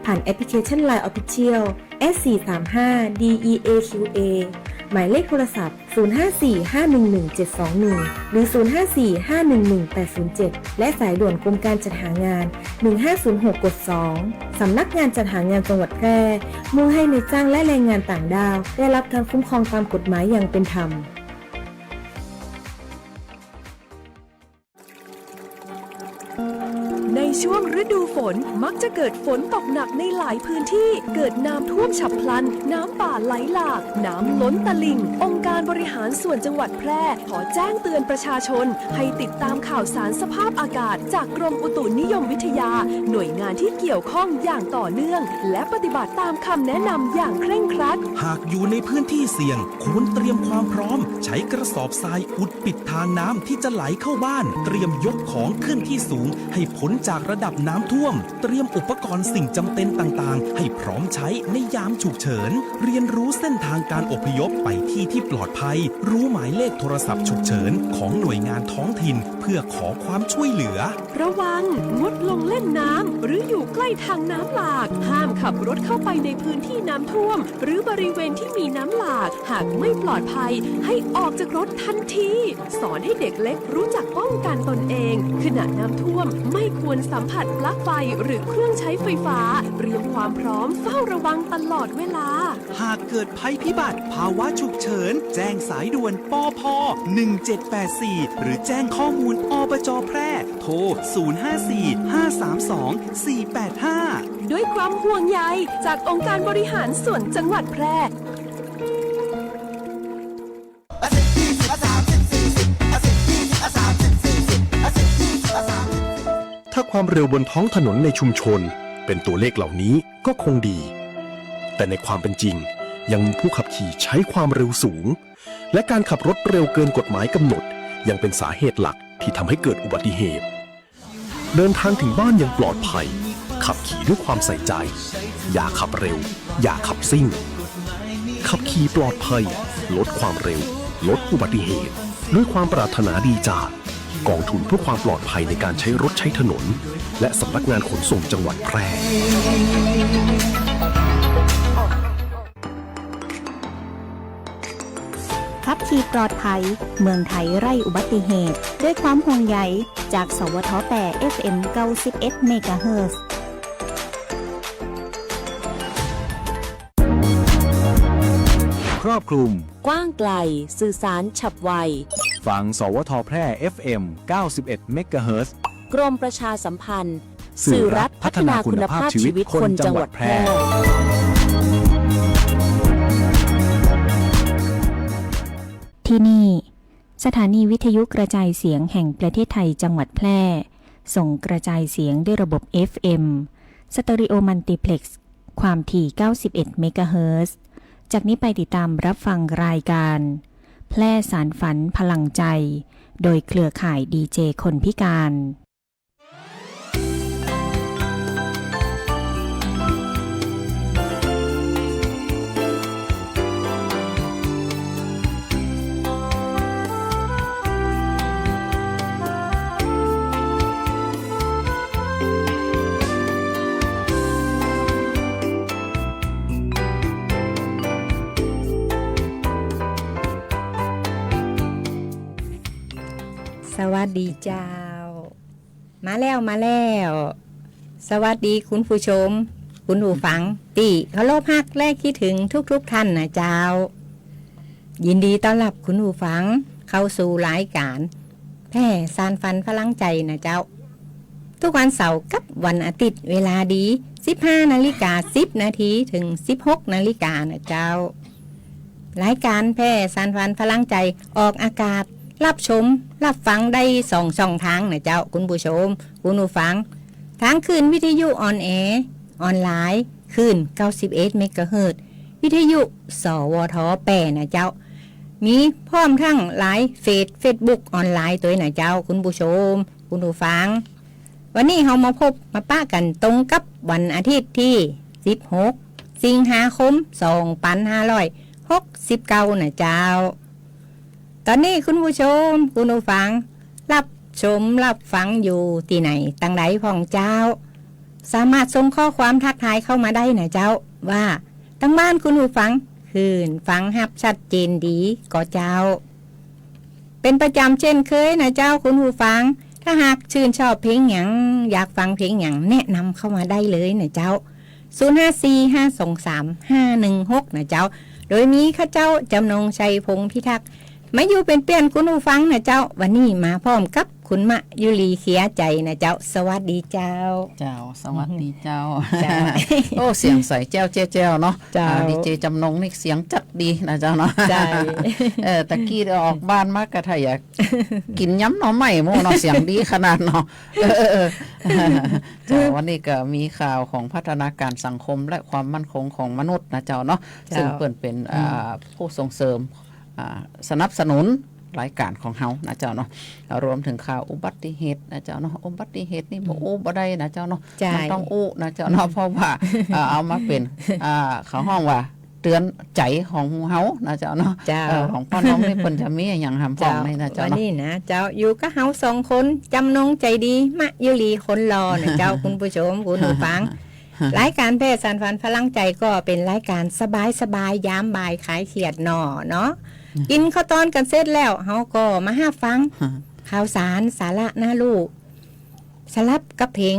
ผ่านแอปพลิเคชัน LINE Official S435DEAQA หมายเลขโทรศัพท์ 0545117721 หรือ 0545118807 และสายด่วนกรมการจัดหางาน 1506 กด 2 สำนักงานจัดหางานจังหวัดแพร่มุ่งให้ในายจ้างและแรงงานต่างด้าวได้รับการคุ้มครองตามกฎหมายอย่างเป็นธรรมในช่วงฤดูฝนมักจะเกิดฝนตกหนักในหลายพื้นที่เกิดน้ำท่วมฉับพลันน้ำป่าไหลหลากน้ำล้นตลิ่งองค์การบริหารส่วนจังหวัดแพร่ขอแจ้งเตือนประชาชนให้ติดตามข่าวสารสภาพอากาศจากกรมอุตุนิยมวิทยาหน่วยงานที่เกี่ยวข้องอย่างต่อเนื่องและปฏิบัติตามคำแนะนำอย่างเคร่งครัดหากอยู่ในพื้นที่เสี่ยงควรเตรียมความพร้อมใช้กระสอบทรายอุดปิดทางน้ำที่จะไหลเข้าบ้านเตรียมยกของขึ้นที่สูงให้พ้นจากระดับน้ำท่วมเตรียมอุปกรณ์สิ่งจำเป็นต่างๆให้พร้อมใช้ในยามฉุกเฉินเรียนรู้เส้นทางการอพยพไปที่ปลอดภัยรู้หมายเลขโทรศัพท์ฉุกเฉินของหน่วยงานท้องถิ่นเพื่อขอความช่วยเหลือระวังงดลงเล่นน้ำหรืออยู่ใกล้ทางน้ำหลากห้ามขับรถเข้าไปในพื้นที่น้ำท่วมหรือบริเวณที่มีน้ำหลากหากไม่ปลอดภัยให้ออกจากรถทันทีสอนให้เด็กเล็กรู้จักป้องกันตนเองขณะน้ำท่วมไม่ควรสัมผัสปลั๊กไฟหรือเครื่องใช้ไฟฟ้าเตรียมความพร้อมเฝ้าระวังตลอดเวลาหากเกิดภัยพิบัติภาวะฉุกเฉินแจ้งสายด่วนปพ1784หรือแจ้งข้อมูลอบจ.แพร่โทร0545324485ด้วยความห่วงใยจากองค์การบริหารส่วนจังหวัดแพร่ถ้าความเร็วบนท้องถนนในชุมชนเป็นตัวเลขเหล่านี้ก็คงดีแต่ในความเป็นจริงยังมีผู้ขับขี่ใช้ความเร็วสูงและการขับรถเร็วเกินกฎหมายกำหนดยังเป็นสาเหตุหลักที่ทำให้เกิดอุบัติเหตุเดินทางถึงบ้านอย่างปลอดภัยขับขี่ด้วยความใส่ใจอย่าขับเร็วอย่าขับซิ่งขับขี่ปลอดภัยลดความเร็วลดอุบัติเหตุด้วยความปรารถนาดีจากกองทุนเพื่อความปลอดภัยในการใช้รถใช้ถนนและสำนักงานขนส่งจังหวัดแพร่ขับขี่ปลอดภัยเมืองไทยไร้อุบัติเหตุด้วยความห่วงใยจากสวทแปร FM 91 เมกะเฮิรตซ์ ครอบคลุมกว้างไกลสื่อสารฉับไวฟังสวทแพร่ FM 91 เมกะเฮิรตซ์กรมประชาสัมพันธ์สื่อรัฐพัฒนาคุณภาพชีวิตคนจังหวัดแพร่ที่นี่สถานีวิทยุกระจายเสียงแห่งประเทศไทยจังหวัดแพร่ส่งกระจายเสียงด้วยระบบ FM สเตอริโอมัลติเพล็กซ์ความถี่ 91 เมกะเฮิรตซ์ จากนี้ไปติดตามรับฟังรายการแพร่สารฝันพลังใจโดยเครือข่ายดีเจคนพิการสวัสดีเจ้ามาแล้วสวัสดีคุณผู้ชมคุณผู้ฟังที่เคารพฮักและคิดถึงทุกท่านนะเจ้ายินดีต้อนรับคุณผู้ฟังเข้าสู่รายการแพร่สานฝันพลังใจนะเจ้าทุกวันเสาร์กับวันอาทิตย์เวลาดี 15:10 นาทีถึง 16:00 นาฬิกานะเจ้ารายการแพร่สานฝันพลังใจออกอากาศรับชมรับฟังได้2 ช่องทางนะเจ้าคุณผู้ชมคุณผู้ฟังทางคลื่นวิทยุออนแอร์ออนไลน์คลื่น91 เมกะเฮิรตซ์วิทยุสวทแปรนะเจ้ามีพร้อมทั้งไลน์เฟซบุ๊กออนไลน์ตัวนะเจ้าคุณผู้ชมคุณผู้ฟังวันนี้เรามาพบมาป้ากันตรงกับวันอาทิตย์ที่16 สิงหาคม 2569นะเจ้าตอนนี้คุณผู้ชมคุณผู้ฟังรับชมรับฟังอยู่ที่ไหนตั้งไหนพ่องเจ้า สามารถส่งข้อความทักทายเข้ามาได้นะเจ้าว่าตั้งบ้านคุณผู้ฟังคืนฟังฮับชัดเจนดีก็เจ้าเป็นประจำเช่นเคยนะเจ้าคุณผู้ฟังถ้าหากชื่นชอบเพลงหยังอยากฟังเพลงหยังแนะนำเข้ามาได้เลยนะเจ้า0545235516นะเจ้าโดยมีข้าเจ้าจำนงชัยพงษ์พิทักษ์มาอยู่เป็นเปี้ยนคุณผู้ฟังนะเจ้าวันนี้มาพร้อมกับคุณมะยุรีเขียใจนะเจ้าสวัสดีเจ้าเจ้าสวัสดีเจ้า จ้า โอ้เสียงใสแจ้วแจ้วเนาะ เจ้า ดีเจจำนงนี่เสียงจัดดีนะเจ้าเนาะ ใช่ ตะกี้ออกบ้านมากกะถ้าอยากกินย้ำหน่อใหม่โมเนาะเสียงดีขนาดเนาะเจ้าวันนี้ก็มีข่าวของพัฒนาการสังคมและความมั่นคงของมนุษย์นะเจ้าเนาะซึ่งเปิ่นเป็นผู้ส่งเสริมสนับสนุนรายการของเฮานะเจ้าเนาะรวมถึงข่าวอุบัติเหตุนะเจ้าเนาะอุบัติเหตุนี่บ่บ่ได้นะเจ้าเนาะมันต้องนะเจ้าเนาะเพราะว่าเอามาเป็นเขาห้องว่าเตือนใจของเฮานะเจ้าเนาะของพ่อน้องนี่เพิ่นจะมีอย่างหำพ้องนี่นะเจ้าเนาะวันนี้นะเจ้าอยู่กับเฮา2คนจำนงใจดีมะยุรีคนรอนะเจ้า คุณผู้ชมคุณผู้ฟังรายการเพศสารฝันพลังใจก็เป็นรายการสบายๆยามบ่ายคลายเครียดหน่อเนาะกินข้าวตอนกันเสร็จแล้วเฮาก็มาหาฟังข่าวสารสาระน่าลูกสลับกับเพลง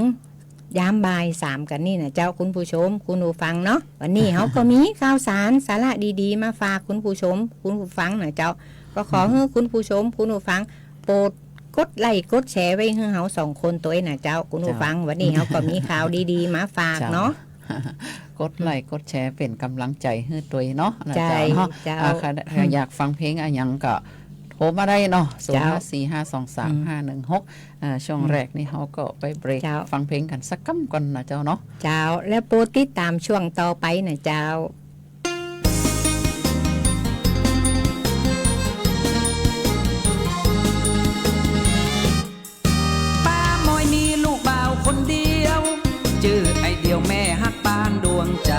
ยามบ่าย3กันนี่นะเจ้าคุณผู้ชมคุณผู้ฟังเนาะวันนี้เฮาก็มีข่าวสารสาระดีๆมาฝากคุณผู้ชมคุณผู้ฟังนะเจ้าก็ขอให้คุณผู้ชมคุณผู้ฟังโปรดกดไลค์กดแชร์ไว้ให้เฮา2คนตัวนะเจ้าคุณผู้ฟังวันนี้เฮาก็มีข่าวดีๆมาฝากเนาะกดไลค์กดแชร์เป็นกำลังใจให้ตัวเนาะ ใจ เจ้าอยากฟังเพลงอะไรยังก็โทรมาได้เนาะ0545235516ช่วงแรกนี่เขาก็ไปเบรกฟังเพลงกันสักกั๊มก่อนนะเจ้าเนาะเจ้าและโปรดติดตามช่วงต่อไปนะเจ้าป้าหมอยมีลูกบ่าวคนเดียวชื่อไอเดียวแม่ฮักปานดวงใจ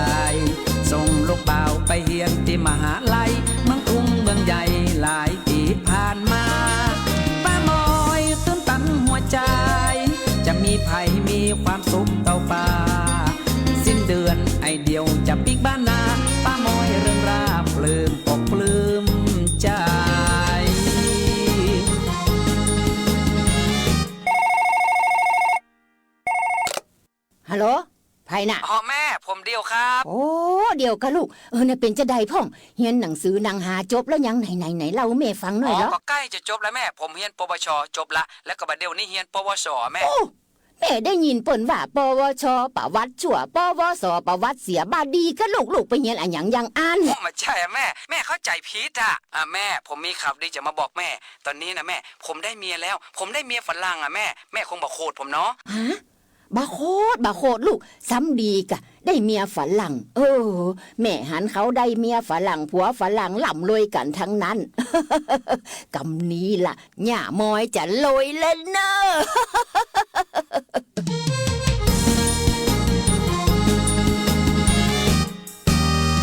ส่งลูกบ่าวไปเรียนที่มหาลัยเมืองกรุงเมืองใหญ่หลายปีผ่านมาป้าหมอยตื้นตันหัวใจจะมีภัยมีความสุขเต่าป่าสิ้นเดือนไอเดียวจะปิกบ้านนาป้าหมอยเรื่องราบปลื้มอกปลื้มใจฮัลโหลไผน่ะอ๋อแม่ผมเดียวครับ โอ้เดี๋ยวกะลูกน่ะเป็นจะได้พ่องเรียนหนังสือหนังหาจบแล้วยังไหนเล่าแม่ฟังหน่อยเหรอก็ใกล้จะจบแล้วแม่ผมเรียนปวชจบละแล้วก็บัดเดี๋ยวนี้เรียนปวสแม่โอ้แม่ได้ยินเปิ้นว่าปวชประวัติชั่วปวสประวัติเสียบาดีก็ลูกไปเรียนอันหยังยังอ่านไม่ใช่แม่เข้าใจผิดแม่ผมมีข่าวดีจะมาบอกแม่ตอนนี้นะแม่ผมได้เมียแล้วผมได้เมียฝรั่งแม่คงบอกโคตรผมเนาะฮะบาโคตรลูกซ้ำดีกะได้เมียฝรั่งแม่หันเขาได้เมียฝรั่งผัวฝรั่งล่ำรวยกันทั้งนั้น กำนี้ล่ะหย่ามอยจะรวยเล่นเนอะ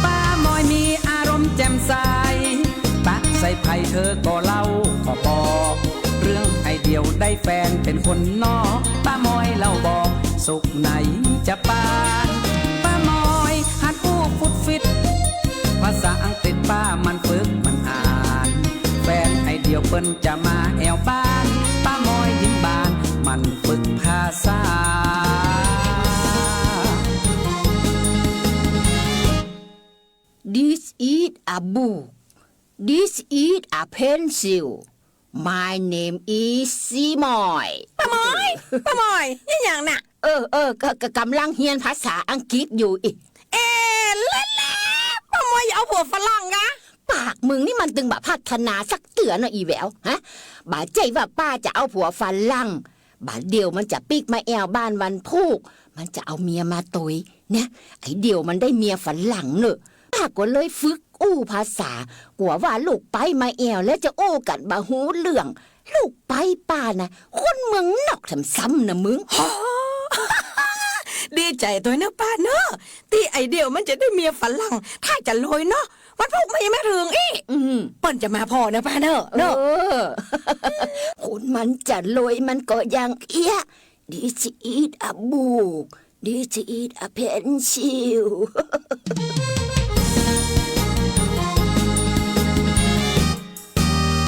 ป้ามอยมีอารมณ์แจ่มใสตักใส่ไผ่เธอก็เล่าก็บอกเรื่องไอเดียวได้แฟนเป็นคนนอกป้ามอยเล่าบอกสุขไหนจะปานป้ามอยหัดพูดฟุดฟิตภาษาอังกฤษป้ามันฝึกมันอ่านแฟนไอเดียวเปิ้นจะมาแอวบ้านป้ามอยยิ้มบานมันฝึกภาษาThis is a book This is a pencil My name is Simoy ป้าหมอยนี่อย่างน่ะก็กำลังเรียนภาษาอังกฤษอยู่อีกเล่นป้าหมอยอย่าเอาผัวฝรั่งนะปากมึงนี่มันตึงแบบพัฒนาสักเตือนอีแววฮะบาใจว่าป้าจะเอาผัวฝรั่งบาเดียวมันจะปิกมาแอวบ้านวันพูกมันจะเอาเมียมาตุยเนี่ยไอเดียวมันได้เมียฝรั่งเนอะป้าก็เลยฝึกอู้ภาษากลัวว่าลูกไปมาแอวแล้วจะอู้กันบาหูเรื่องลูกไปป้านะคนเมืองนอกทำซ้ำนะมึง ดีใจตัวเนอะป้าเนอะที่ไอเดียวมันจะได้เมียฝรั่งถ้าจะรวยเนาะวันพวกไม่มาถึงอีเปิ้นจะมาพอนะป้าเนอะคนมันจะรวยมันก็ยังเอี้ย This is a book Did you eat a pencil?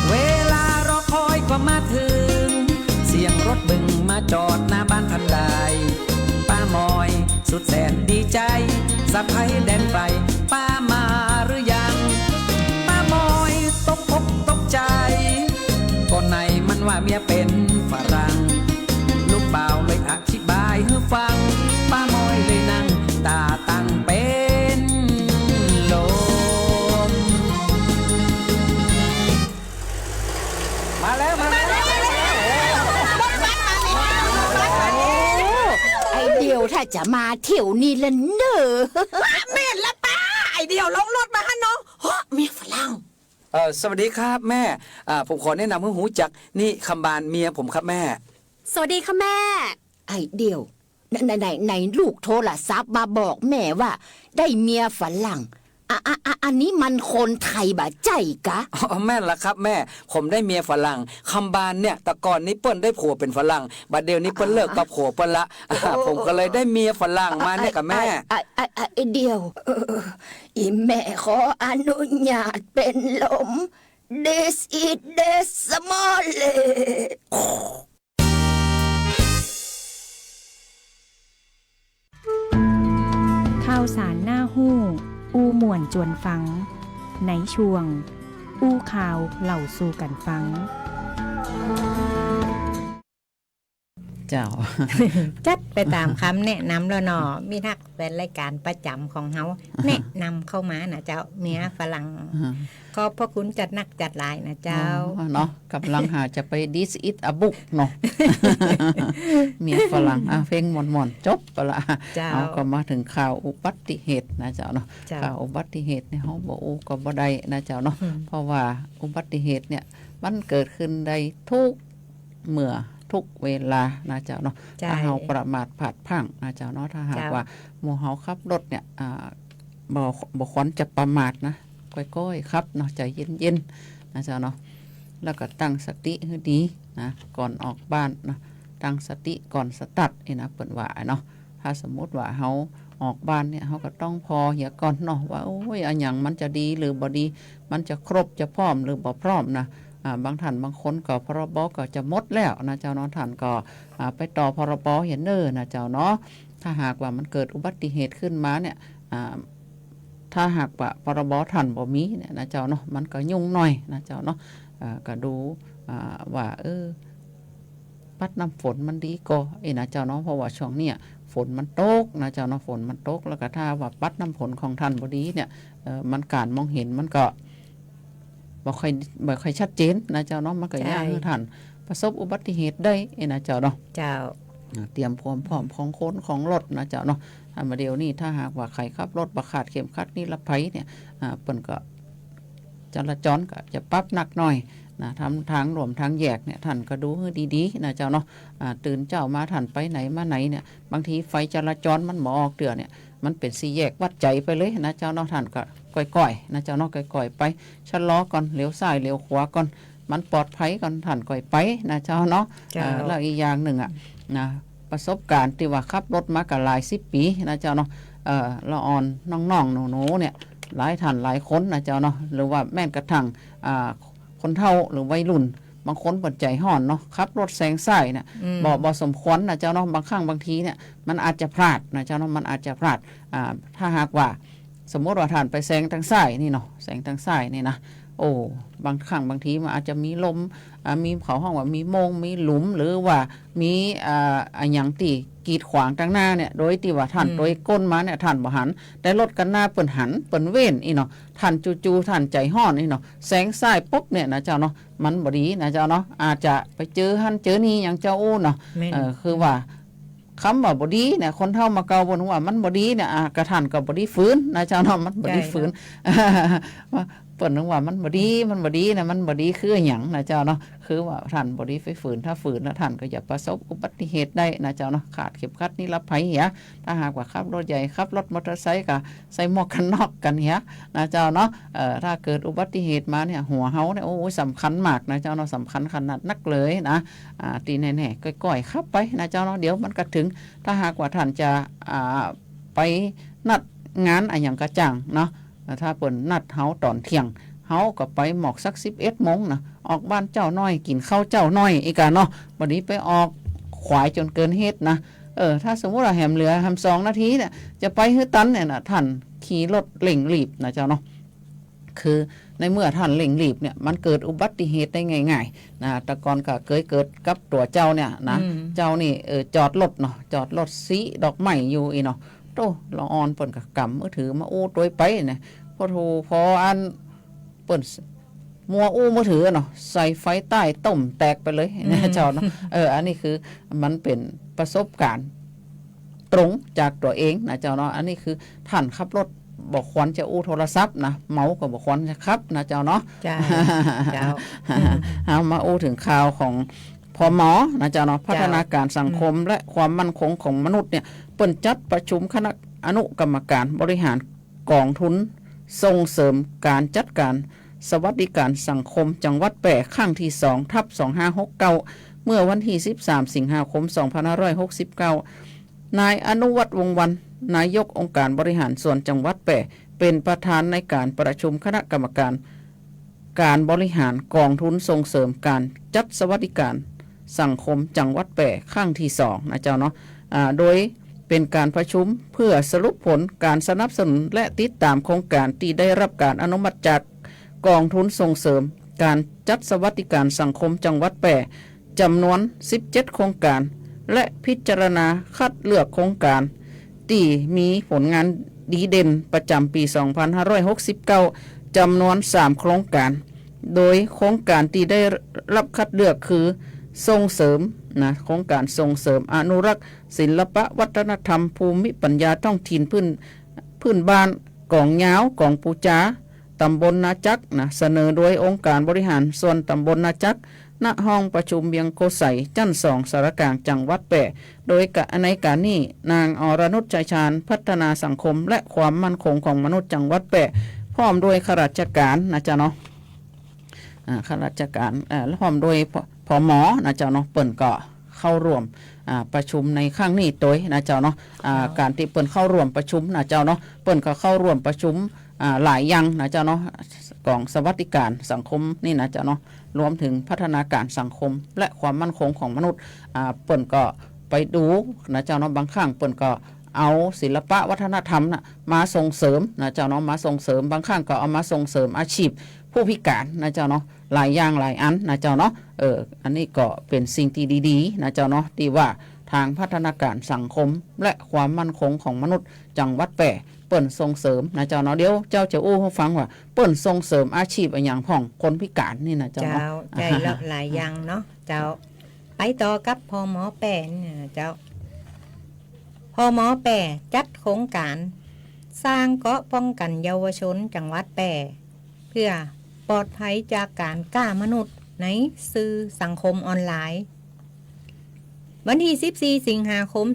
เวลารอคอยก็มาถึง เสียงรถบึงมาจอดหน้าบ้านทันใดป้ามอยสุดแสนดีใจสะพ้ายแดนไกลป้ามาหรือยังป้ามอยตกอกตกใจก่อนในมันว่าเมียเป็นฝรั่งลูกบ่าวเลยอธิบายให้ฟังป้ามอยเลยนั่งตาตั้งเป็นลมมาแล้ว ไอเดียวถ้าจะมาเที่ยวนี่ละเนอแม่ละป้าไอเดียวลงรถมาฮะน้องเฮ้เมียฝรั่ง สวัสดีครับแม่ผมขอแนะนำให้หูจักนี่คำบานเมียผมครับแม่ สวัสดีค่ะแม่ ไอเดียวไหนลูกโทรศัพท์มาบอกแม่ว่า ได้เมียฝรั่งอันนี้มันคนไทยบ่ใจกะ แม่นละครับแม่ผมได้เมียฝรั่งคำบานเนี่ยแต่ก่อนนี้เปิ้ลได้ผัวเป็นฝรั่งบัดเดี๋ยวนี้เปิ้ลเลิกกับผัวเปิ้ลละผมก็เลยได้เมียฝรั่งมาเนี่ยกับแม่ ไอเดียวอีแม่ขออนุญาตเป็นลม This is the small ข่าวสารหน้าหู้อู้ม่วนจวนฟังในช่วงอู้ข่าวเล่าสู่กันฟัง เจ้า จัดไปตามคำแนะนำแล้วเนาะมีนักเป็นรายการประจำของเฮาแนะนำเข้ามานะเจ้าเมียฝรั่งขอบพระคุณจัดนักจัดหลายนะเจ้า เนาะกำลังหาจะไป This is a book เนาะ เมียฝรั่งเพลงม่วนๆจบไปละ เอาก็มาถึงข่าวอุบัติเหตุนะเจ้าเนาะข่าวอุบัติเหตุในห้องบ่อูก็บ่ได้นะเจ้าเนาะเพราะว่าอุบัติเหตุเนี่ยมันเกิดขึ้นได้ทุกเมื่อทุกเวลานะเจ้าเนาะถ้าเฮาประมาทพลาดพลั้งนะเจ้าเนาะถ้าหากว่าหมู่เฮาขับรถเนี่ยบ่ควรจะประมาทนะก้อยๆครับเนาะใจเย็นๆนะเจ้าเนาะแล้วก็ตั้งสติให้ดีนะก่อนออกบ้านนะตั้งสติก่อนสตาร์ทนี่นะเปิ้นว่าเนาะถ้าสมมุติว่าเฮาออกบ้านเนี่ยเฮาก็ต้องพอเหียก่อนเนาะว่าโอ้ยอันหยังมันจะดีหรือบ่ดีมันจะครบจะพร้อมหรือบ่พร้อมนะบางท่านบางคนก็พรบก็จะหมดแล้วนะเจ้าเนาะท่านก็ไปต่อพรบเห็นเน้อนะเจ้าเนาะถ้าหากว่ามันเกิดอุบัติเหตุขึ้นมาเนี่ยถ้าหากว่าพรบท่านบ่มีเนี่ยนะเจ้าเนาะมันก็ยุ่งหน่อยนะเจ้าเนาะก็ดูว่าปัดน้ำฝนมันดีก็นะเจ้าเนาะเพราะว่าช่วงเนี้ยฝนมันตกนะเจ้าเนาะฝนมันตกแล้วก็ถ้าว่าปัดน้ำฝนของท่านบ่ดีเนี่ยมันการมองเห็นมันก็บ่ค่อยชัดเจนนะเจ้าเนาะมันก็ยากให้ท่านประสบอุบัติเหตุได้นะเจ้าเนาะเจ้าเตรียมความพร้อมของคนของรถนะเจ้าเนาะถ้ามาเดี๋ยวนี้ถ้าหากว่าใครขับรถบ่ขาดเข็มขัดนิรภัยเนี่ยเปิ้นก็จราจรก็จะปรับหนักหน่อยนะทำทางหลวมทางแยกเนี่ยท่านก็ดูให้ดีๆนะเจ้าเนาะตื่นเจ้ามาท่านไปไหนมาไหนเนี่ยบางทีไฟจราจรมันหมอออกเตือเนี่ยมันเป็นสี่แยกวัดใจไปเลยนะเจ้าเนาะท่านก็ก่อยๆนะเจ้าเนาะก่อยๆไปชะลอก่อนเลี้ยวซ้ายเลี้ยวขวาก่อนมันปลอดภัยก่อนท่านก่อยไปนะเจ้าเนาะแล้วอีกอย่างหนึ่งนะประสบการณ์ที่ว่าขับรถมาก็หลาย10 ปีนะเจ้าเนาะละอ่อนน้องๆหนูๆเนี่ยหลายท่านหลายคนนะเจ้าเนาะหรือว่าแม่นกระทั่งคนเฒ่าหรือวัยรุ่นบางคนปวดใจห่อนเนาะขับรถแซงซ้ายเนี่ยบ่สมควรนะเจ้าเนาะบางครั้งบางทีเนี่ยมันอาจจะพลาดนะเจ้าเนาะมันอาจจะพลาดถ้าหากว่าสมมติว่าท่านไปแซงทางซ้ายนี่เนาะแซงทางซ้ายนี่นะโอ้บางครั้งบางทีมันอาจจะมีลมมีเขาห้องว่ามีโมงมีหลุมหรือว่ามีอย่างที่กีดขวางทางหน้าเนี่ยโดยที่ว่าท่านโดยก้นมาเนี่ยท่านบ่หันแต่รถกันหน้าเปิ้นหันเปิ้นเว้นอีเนาะท่านจู่ๆท่านใจห้อนนี่เนาะแสงซ้ายปุ๊บเนี่ยนะเจ้าเนาะมันบ่ดีนะเจ้าเนาะอาจจะไปเจอหันเจอนี่อย่างเจ้าอู้เนาะคือว่าคำว่าบดีเนี่ยคนเท่ามาเกาบนว่ามันบดีเนี่ยกระทันกับบดีฟื้นนะเจ้าเนาะมันบดีฟื้น เปิ้นนึกว่ามันบ่ดีนะมันบ่ดีคือหยังนะเจ้าเนาะคือว่าท่านบ่ดีไฟฝืนถ้าฝืนแล้วท่านก็อย่าประสบอุบัติเหตุได้นะเจ้าเนาะขาดเข็มขัดนิรภัยเหียถ้าหากว่าขับรถใหญ่ขับรถมอเตอร์ไซค์ก็ใส่หมวกกันน็อกกันเหียนะเจ้าเนาะถ้าเกิดอุบัติเหตุมาเนี่ยหัวเฮาเนี่ยโอ้ยสำคัญมากนะเจ้าเนาะสำคัญขนาดนักเลยนะตีแน่ๆก้อยๆขับไปนะเจ้าเนาะเดี๋ยวมันก็ถึงถ้าหากว่าท่านจะไปนัดงานอย่างกระจ่างเนาะถ้าเปิ่นนัดเฮาตอนเที่ยงเฮาก็ไปหมอกสัก11 โมงนะออกบ้านเจ้าน้อยกินข้าวเจ้าน้อยอีกเนาะวันนี้ไปออกขวายจนเกินเหตุนะถ้าสมมุติว่าแหมเหลือทำ2 นาทีเนี่ยจะไปฮื้อตันเนี่ยนะท่านขี่รถเร่งรีบนะเจ้าเนาะคือในเมื่อท่านเร่งรีบเนี่ยมันเกิดอุบัติเหตุได้ง่ายๆนะแต่ก่อนก็เคยเกิดกับตัวเจ้าเนี่ยนะเจ้านี่จอดรถเนาะจอดรถสีดอกไม้อยู่อีเนาะโตละออนเปิ่นก็กำมือถือมาอู้ตัวไปเนี่ยพออันเปิ่นมัวอู้มือถือเนาะใส่ไฟใต้ต้มแตกไปเลยนะเจ้าเนาะอันนี้คือมันเป็นประสบการณ์ตรงจากตัวเองนะเจ้าเนาะอันนี้คือท่านขับรถบอกควรจะอู้โทรศัพท์นะเมาก็บอกควรจะครับนะเจ้าเนาะจ้าเอามาอู้ถึงข่าวของพมนะเจ้าเนาะพัฒนาการสังคมและความมั่นคงของมนุษย์เนี่ยเปิ่นจัดประชุมคณะอนุกรรมการบริหารกองทุนส่งเสริมการจัดการสวัสดิการสังคมจังหวัดแปะครั้งที่ 2/2569 เมื่อวันที่13 สิงหาคม 2569นายอนุวัฒน์วงศ์วรรณนายกองค์การบริหารส่วนจังหวัดแปะเป็นประธานในการประชุมคณะกรรมการการบริหารกองทุนส่งเสริมการจัดสวัสดิการสังคมจังหวัดแปะครั้งที่2นะเจ้าเนาะโดยเป็นการประชุมเพื่อสรุปผลการสนับสนุนและติดตามโครงการที่ได้รับการอนุมัติจากกองทุนส่งเสริมการจัดสวัสดิการสังคมจังหวัดแปะจำนวน17โครงการและพิจารณาคัดเลือกโครงการที่มีผลงานดีเด่นประจำปี 2569 จำนวน3โครงการโดยโครงการที่ได้รับคัดเลือกคือส่งเสริมนะโครงการส่งเสริมอนุรักษ์ศิลปะวัฒนธรรมภูมิปัญญาท้องถิ่นพื้นบ้านกองยาวกองปูจาตำบลนาจักนะเสนอโดยองค์การบริหารส่วนตำบลนาจักณห้องประชุมเบียงโกไสจันทร์2สารกลางจังหวัดแปะโดยในการนี้นางอรนุชชัยชาญพัฒนาสังคมและความมั่นคงของมนุษย์จังหวัดแปะพร้อมโดยข้าราชการนะจ๊ะเนาะข้าราชการและพร้อมโดยพมนะเจ้าเนาะเปิ่นก็เข้าร่วมประชุมในครั้งนี้ตัวนะเจ้าเนาะการที่เปิ่นเข้าร่วมประชุมนะเจ้าเนาะเปิ่นก็เข้าร่วมประชุมหลายอย่างนะเจ้าเนาะกองสวัสดิการสังคมนี่นะเจ้าเนาะรวมถึงพัฒนาการสังคมและความมั่นคงของมนุษย์เปิ่นก็ไปดูนะเจ้าเนาะบางครั้งเปิ่นก็เอาศิลปะวัฒนธรรมนะมาส่งเสริมนะเจ้าเนาะมาส่งเสริมบางครั้งก็เอามาส่งเสริมอาชีพผู้พิการนะเจ้าเนาะหลายอย่างหลายอันนะเจ้าเนาะอันนี้ก็เป็นสิ่งที่ดีๆนะเจ้าเนาะที่ว่าทางพัฒนาการสังคมและความมั่นคงของมนุษย์จังหวัดแปะเปิ่นส่งเสริมนะเจ้าเนาะเดี๋ยวเจ้าจะอู้ให้ฟังว่าเปิ่นส่งเสริมอาชีพอย่างพ่องคนพิการนี่นะเจ้าเนาะใจละหลายอย่างเนาะเจ้าไปต่อกับพม.แปะเนี่ยเจ้าพม.แปะจัดโครงการสร้างเกาะป้องกันเยาวชนจังหวัดแปะเพื่อปลอดภัยจากการฆ่ามนุษย์ในสื่อสังคมออนไลน์วันที่14 สิงหาคม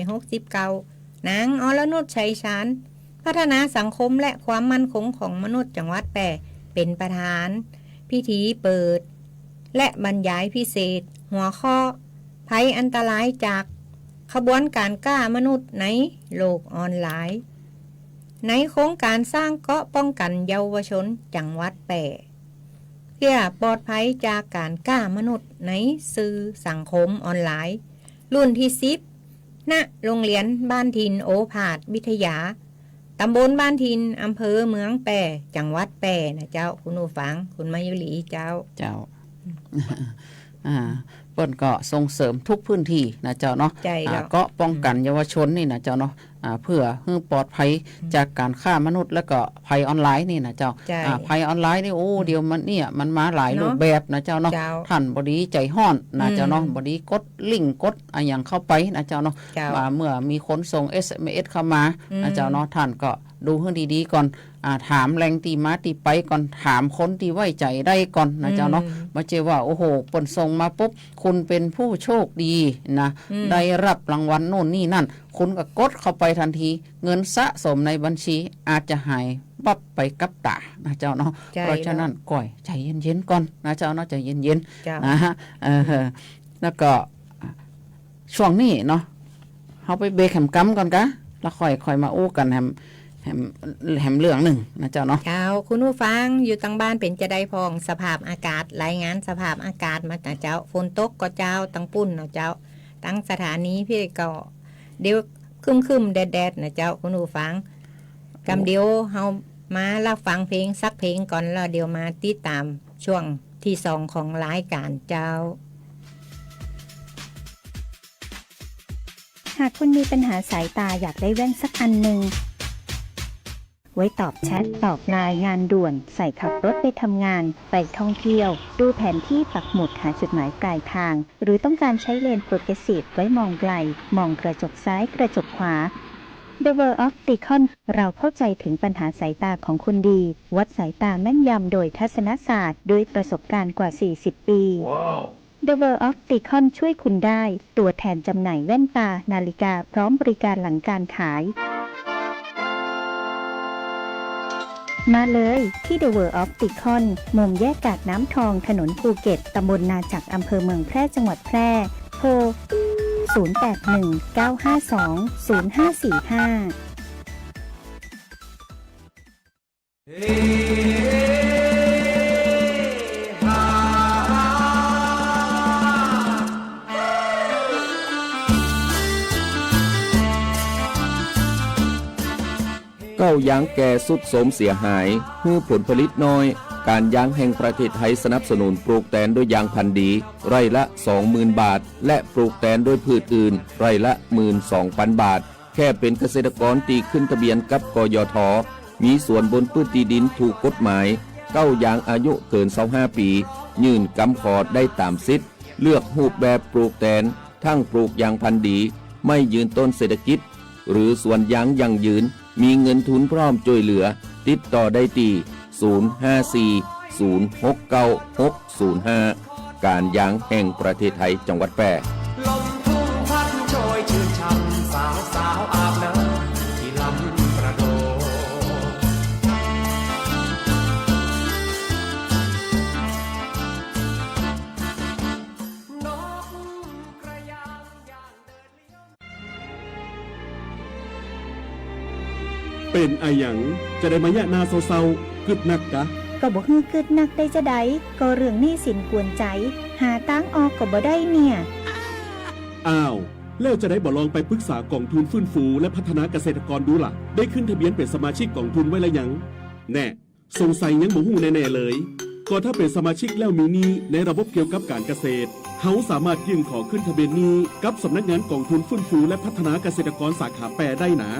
2569นางอรนุชชัยชาญพัฒนาสังคมและความมั่นคงของมนุษย์จังหวัดแปะเป็นประธานพิธีเปิดและบรรยายพิเศษหัวข้อภัยอันตรายจากขบวนการฆ่ามนุษย์ในโลกออนไลน์ในโครงการสร้างเกาะป้องกันเยาวชนจังหวัดแปะเพื่อปลอดภัยจากการฆ่ามนุษย์ในสื่อสังคมออนไลน์รุ่นที่10ณโรงเรียนบ้านทินโอภาสวิทยาตำบลบ้านทินอำเภอเมืองแปะจังหวัดแปะนะเจ้าคุณผู้ฟังคุณมายุรีเจ้าเปิ้นก็ส่งเสริมทุกพื้นที่นะเจ้าเนาะก็ป้องกันเยาวชนนี่นะเจ้าเนาะเพื่อให้ปลอดภัยจากการฆ่ามนุษย์แล้วก็ภัยออนไลน์นี่นะเจ้าภัยออนไลน์นี่โอ้เดี๋ยวมันเนี่ยมันมาหลายรูปแบบนะเจ้าเนาะท่านบดีใจห้อนนะเจ้าเนาะบดีกดลิงก์กดอย่างเข้าไปนะเจ้าเนาะว่าเมื่อมีคนส่ง SMS เข้ามานะเจ้าเนาะท่านก็ ดูให้ดีๆก่อนถามแรงตีมาตีไปก่อนถามคนที่ไว้ใจได้ก่อนนะเจ้าเนาะมาเจอว่าโอ้โหเปิ่นส่งมาปุ๊บคุณเป็นผู้โชคดีนะได้รับรางวัลโน่นนี่นั่นคุณก็กดเข้าไปทันทีเงินสะสมในบัญชีอาจจะหายบับไปกับตานะเจ้าเนาะเพราะฉะนั้นก่อยใจเย็นๆก่อนนะเจ้าเนาะใจเย็นๆนะฮะแล้วก็ช่วงนี้เนาะเขาไปเบรกแหมกัมก่อนกะแล้วค่อยมาอู้กันแหมเรื่องหนึ่งนะเจ้าเนาะเจ้าคุณผู้ฟังอยู่ตั้งบ้านเป็นจะได้พองสภาพอากาศรายงานสภาพอากาศมาจากเจ้าฝนตกก็เจ้าตั้งปุ่นนะเจ้าตั้งสถานีพี่ก็เดี๋ยวคึมๆแดดๆนะเจ้าคุณผู้ฟังกำเดียวเฮามารับฟังเพลงสักเพลงก่อนแล้วเดี๋ยวมาติดตามช่วงที่2ของรายการเจ้าหากคุณมีปัญหาสายตาอยากได้แว่นสักอันหนึ่งไว้ตอบแชทตอบไลน์งานด่วนใส่ขับรถไปทำงานไปท่องเที่ยวดูแผนที่ปักหมุดหาจุดหมายปลายทางหรือต้องการใช้เลนโปรเกรสซีฟไว้มองไกลมองกระจกซ้ายกระจกขวา The World of Opticon เราเข้าใจถึงปัญหาสายตาของคุณดีวัดสายตาแม่นยำโดยทัศนศาสตร์ด้วยประสบการณ์กว่า40 ปี The World of Opticon ช่วยคุณได้ตัวแทนจำหน่ายแว่นตานาฬิกาพร้อมบริการหลังการขายมาเลยที่ The World of Opticon มุมแยกกาดน้ำทองถนนภูเก็ตตำบลนาจักอำเภอเมืองแพร่จังหวัดแพร่โทร 0819520545เก้ายางแก่สุดโทรมเสียหายฮื้อผลผลิตน้อยการยางแห่งประเทศไทยสนับสนุนปลูกแตนด้วยยางพันธุ์ดีไร่ละ 20,000 บาทและปลูกแตนด้วยพืชอื่นไร่ละ 12,000 บาทแค่เป็นเกษตรกรตีขึ้นทะเบียนกับกยท.มีส่วนบนพื้นที่ดินถูกกฎหมายเก้ายางอายุเกิน25 ปียื่นกำขอได้ตามสิทธิ์เลือกรูปแบบปลูกแตนทั้งปลูกยางพันธุ์ดีไม่ยืนต้นเศรษฐกิจหรือสวนยางยั่งยืนมีเงินทุนพร้อมช่วยเหลือติดต่อได้ที่054-069-605การยางแห่งประเทศไทยจังหวัดแพร่ลมทุ่งพัดโชยชื่นช่ำสาวสาวอาบน้ำที่ลำประโดนกกระยางย่างเดินเลี้ยวเป็นอาหยังจะได้มายะนาเศร้าๆกึดนักกะก็บ่ฮื้อกึดนักได้จะได้ก็เรื่องหนี้สินกวนใจหาตังออกก็บ่ได้เนี่ยอ้าวแล้วจะได้บ่ลองไปปรึกษากองทุนฟื้นฟูและพัฒนาเกษตรกรดูล่ะได้ขึ้นทะเบียนเป็นสมาชิกกองทุนไว้แล้วยังแน่สงสัยยังบ่ฮู้แน่ๆเลยก็ถ้าเป็นสมาชิกแล้วมีหนี้ในระบบเกี่ยวกับการเกษตรเฮาสามารถยื่นขอขึ้นทะเบียนหนี้กับสำนักงานกองทุนฟื้นฟูและพัฒนาเกษตรกรสาขาแปรได้นะ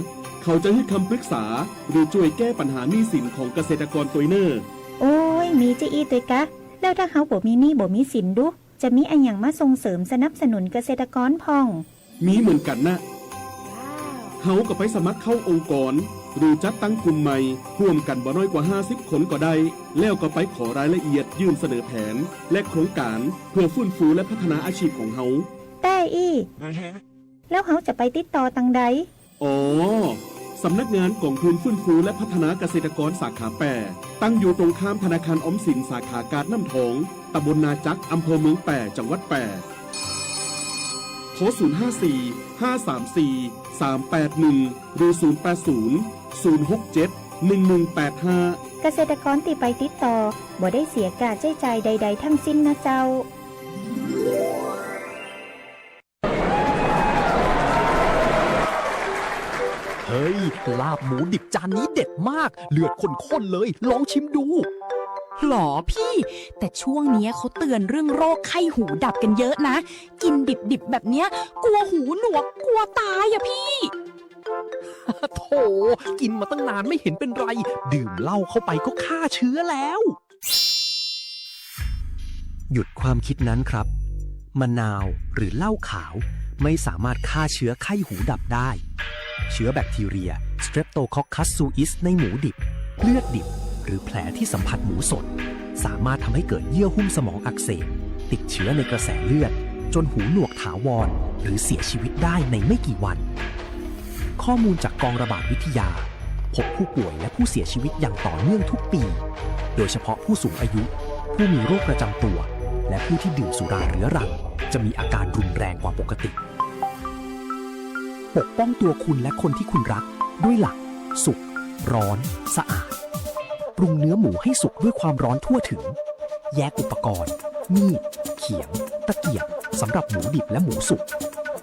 เขาจะให้คำปรึกษาหรือช่วยแก้ปัญหาหนี้สินของเกษตรกรตัวเนอโอ้ยมีจะอีตัวกะแล้วถ้าเขาบ่มีหนี้บ่มีสินดุจะมีอันอย่างมาส่งเสริมสนับสนุนเกษตรกรพ่องมีเหมือนกันนะเฮาก็ไปสมัครเข้าองค์กรหรือจัดตั้งกลุ่มใหม่ร่วมกันบ่น้อยกว่า50คนก็ได้แล้วก็ไปขอรายละเอียดยื่นเสนอแผนและโครงการเพื่อฟื้นฟูและพัฒนาอาชีพของเฮาแต่อีแล้วเฮาจะไปติดต่อตังใดอ๋อสำนักงานกองทุนฟื้นฟูและพัฒนาเกษตรกรสาขาแปรตั้งอยู่ตรงข้ามธนาคารออมสินสาขากาดน้ำทองตำบลนาจักอำเภอเมืองแปรจังหวัดแปรโทร054-534-381หรือ080-067-1185เกษตรกรที่ไปติดต่อบ่ได้เสียค่าใช้จ่ายใดๆทั้งสิ้นนะเจ้าเฮ้ยลาบหมูดิบจานนี้เด็ดมากเลือดข้นๆเลยลองชิมดูหรอพี่แต่ช่วงนี้เขาเตือนเรื่องโรคไข้หูดับกันเยอะนะกินดิบๆแบบเนี้ยกลัวหูหนวกกลัวตายอะพี่โธ่กินมาตั้งนานไม่เห็นเป็นไรดื่มเหล้าเข้าไปก็ฆ่าเชื้อแล้วหยุดความคิดนั้นครับมะนาวหรือเหล้าขาวไม่สามารถฆ่าเชื้อไข้หูดับได้เชื้อแบคทีเรีย Streptococcus suis ในหมูดิบเลือดดิบหรือแผลที่สัมผัสหมูสดสามารถทำให้เกิดเยื่อหุ้มสมองอักเสบติดเชื้อในกระแสเลือดจนหูหนวกถาวรหรือเสียชีวิตได้ในไม่กี่วันข้อมูลจากกองระบาดวิทยาพบผู้ป่วยและผู้เสียชีวิตอย่างต่อเนื่องทุกปีโดยเฉพาะผู้สูงอายุผู้มีโรคประจำตัวและผู้ที่ดื่มสุราเรื้อรังจะมีอาการรุนแรงกว่าปกติปกป้องตัวคุณและคนที่คุณรักด้วยหลักสุกร้อนสะอาดปรุงเนื้อหมูให้สุกด้วยความร้อนทั่วถึงแยกอุปกรณ์มีดเขียงตะเกียบสำหรับหมูดิบและหมูสุก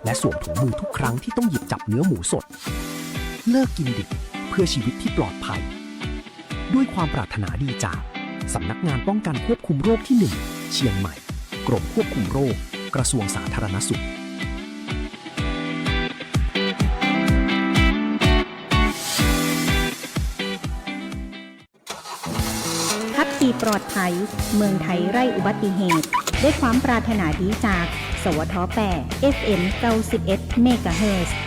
และสวมถุงมือทุกครั้งที่ต้องหยิบจับเนื้อหมูสดเลิกกินดิบเพื่อชีวิตที่ปลอดภัยด้วยความปรารถนาดีจากสำนักงานป้องกันควบคุมโรคที่ 1 เชียงใหม่กรมควบคุมโรคกระทรวงสาธารณสุขขับขี่ปลอดภัยเมืองไทยไร้อุบัติเหตุด้วยความปรารถนาดีจาก สวท8 FM 91 เมกะเฮิรตซ์